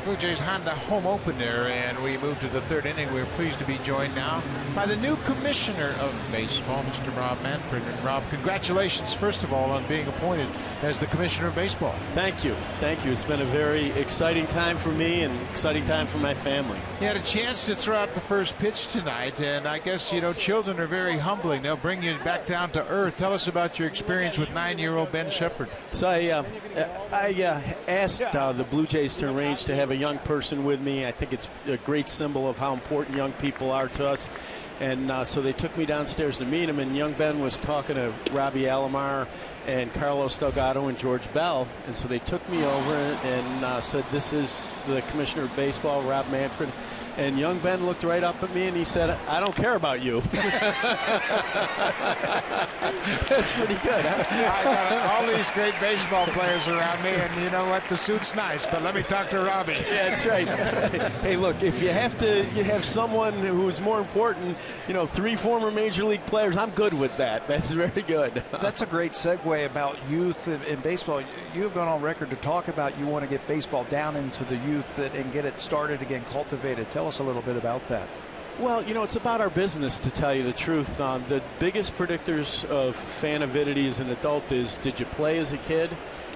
Blue Jays Honda home opener, and we move to the third inning. We're pleased to be joined now by the new commissioner of baseball, Mr. Rob Manfred. And Rob, congratulations, first of all, on being appointed as the commissioner of baseball. Thank you. Thank you. It's been a very exciting time for me and exciting time for my family. You had a chance to throw out the first pitch tonight, and I guess, you know, children are very humbling. They'll bring you back down to earth. Tell us about your experience with 9-year-old Ben Shepard. So I asked the Blue Jays to arrange to have a young person with me. I think it's a great symbol of how important young people are to us. And so they took me downstairs to meet him, and young Ben was talking to Robbie Alomar and Carlos Delgado and George Bell. And so they took me over and said, "This is the commissioner of baseball, Rob Manfred." And young Ben looked right up at me and he said, "I don't care about you." That's pretty good, huh? I got all these great baseball players around me, and you know what? The suit's nice, but let me talk to Robbie. Yeah, that's right. Hey, look, if you have someone who's more important, you know, 3 former major league players, I'm good with that. That's very good. That's a great segue about youth in baseball. You have gone on record to talk about you want to get baseball down into the youth and get it started again, cultivated. Tell us a little bit about that. Well, you know, it's about our business, to tell you the truth. The biggest predictors of fan avidity as an adult is, did you play as a kid?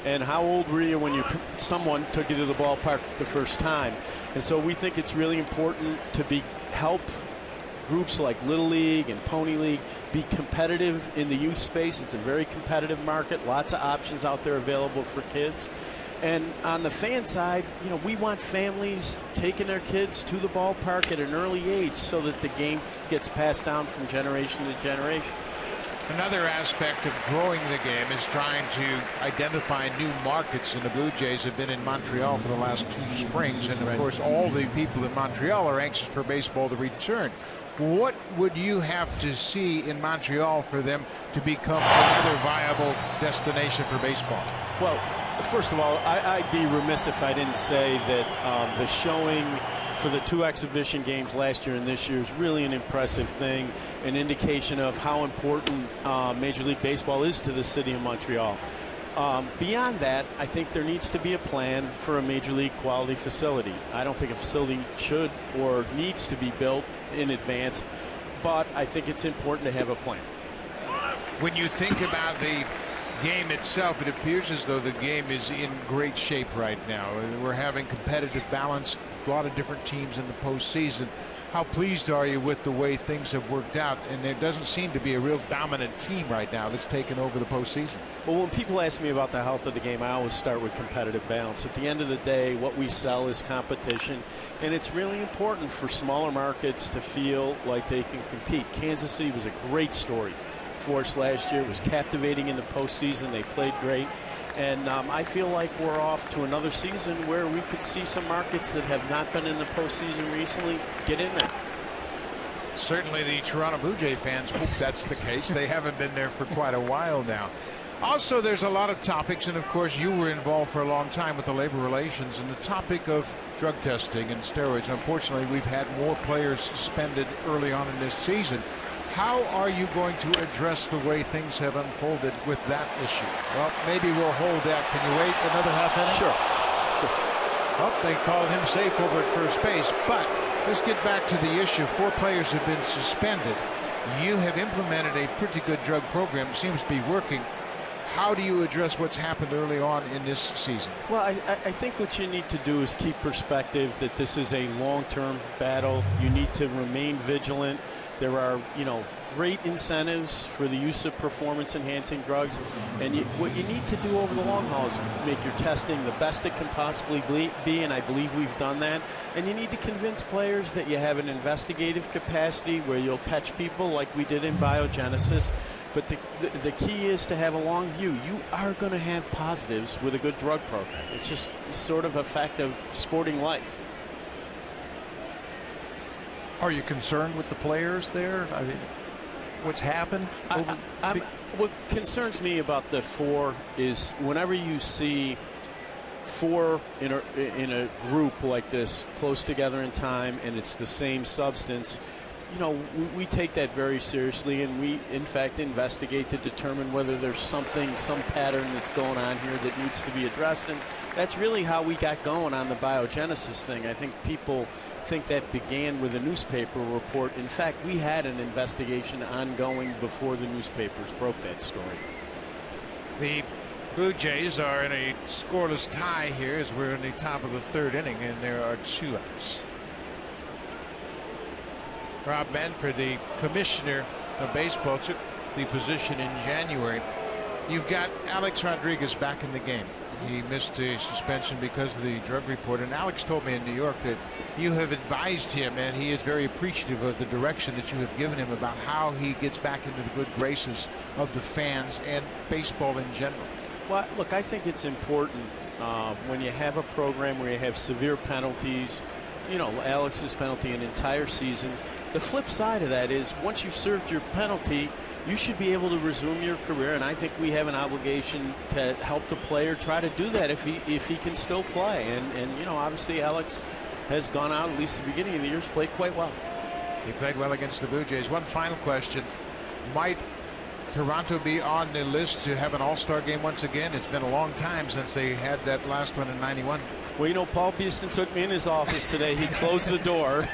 And how old were you when someone took you to the ballpark the first time? And so we think it's really important to help groups like Little League and Pony League be competitive in the youth space. It's a very competitive market, lots of options out there available for kids. And on the fan side, you know, we want families taking their kids to the ballpark at an early age so that the game gets passed down from generation to generation. Another aspect of growing the game is trying to identify new markets, and the Blue Jays have been in Montreal for the last 2 springs, and of course all the people in Montreal are anxious for baseball to return. What would you have to see in Montreal for them to become another viable destination for baseball? Well, first of all, I'd be remiss if I didn't say that the showing for the 2 exhibition games last year and this year is really an impressive thing, an indication of how important Major League Baseball is to the city of Montreal. Beyond that, I think there needs to be a plan for a Major League quality facility. I don't think a facility should or needs to be built in advance, but I think it's important to have a plan. When you think about the game itself, it appears as though the game is in great shape right now. We're having competitive balance, a lot of different teams in the postseason. How pleased are you with the way things have worked out? And there doesn't seem to be a real dominant team right now that's taken over the postseason. Well, when people ask me about the health of the game, I always start with competitive balance. At the end of the day, what we sell is competition, and it's really important for smaller markets to feel like they can compete. Kansas City was a great story for us last year. It was captivating in the postseason. They played great. And I feel like we're off to another season where we could see some markets that have not been in the postseason recently get in there. Certainly the Toronto Blue Jay fans hope that's the case. They haven't been there for quite a while now. Also, there's a lot of topics, and of course you were involved for a long time with the labor relations, and the topic of drug testing and steroids. Unfortunately, we've had more players suspended early on in this season. How are you going to address the way things have unfolded with that issue? Well, maybe we'll hold that. Can you wait another half inning? Sure. Well, they called him safe over at first base. But let's get back to the issue. 4 players have been suspended. You have implemented a pretty good drug program. It seems to be working. How do you address what's happened early on in this season? Well, I think what you need to do is keep perspective that this is a long-term battle. You need to remain vigilant. There are, you know, great incentives for the use of performance-enhancing drugs, and what you need to do over the long haul is make your testing the best it can possibly be, and I believe we've done that. And you need to convince players that you have an investigative capacity where you'll catch people like we did in biogenesis. But the key is to have a long view. You are going to have positives with a good drug program. It's just sort of a fact of sporting life. Are you concerned with the players there? I mean, what's happened? What concerns me about the 4 is whenever you see 4 in a group like this close together in time and it's the same substance, you know, we take that very seriously, and we, in fact, investigate to determine whether there's some pattern that's going on here that needs to be addressed. And that's really how we got going on the biogenesis thing. I think people think that began with a newspaper report. In fact, we had an investigation ongoing before the newspapers broke that story. The Blue Jays are in a scoreless tie here as we're in the top of the third inning, and there are 2 outs. Rob Manfred, the commissioner of baseball, took the position in January. You've got Alex Rodriguez back in the game. He missed a suspension because of the drug report, and Alex told me in New York that you have advised him, and he is very appreciative of the direction that you have given him about how he gets back into the good graces of the fans and baseball in general. Well, look, I think it's important when you have a program where you have severe penalties, you know, Alex's penalty an entire season. The flip side of that is once you've served your penalty, you should be able to resume your career, and I think we have an obligation to help the player try to do that if he can still play. And you know, obviously Alex has gone out, at least at the beginning of the year, played quite well. He played well against the Blue Jays. One final question. Might Toronto be on the list to have an all-star game once again? It's been a long time since they had that last one in '91. Well, you know, Paul Beeston took me in his office today. He closed the door.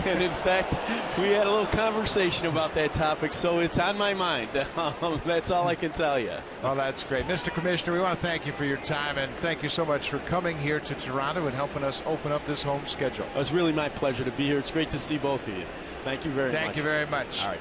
And in fact, we had a little conversation about that topic, so it's on my mind. That's all I can tell you. Well, that's great. Mr. Commissioner, we want to thank you for your time, and thank you so much for coming here to Toronto and helping us open up this home schedule. It was really my pleasure to be here. It's great to see both of you. Thank you very much. Thank you very much. All right.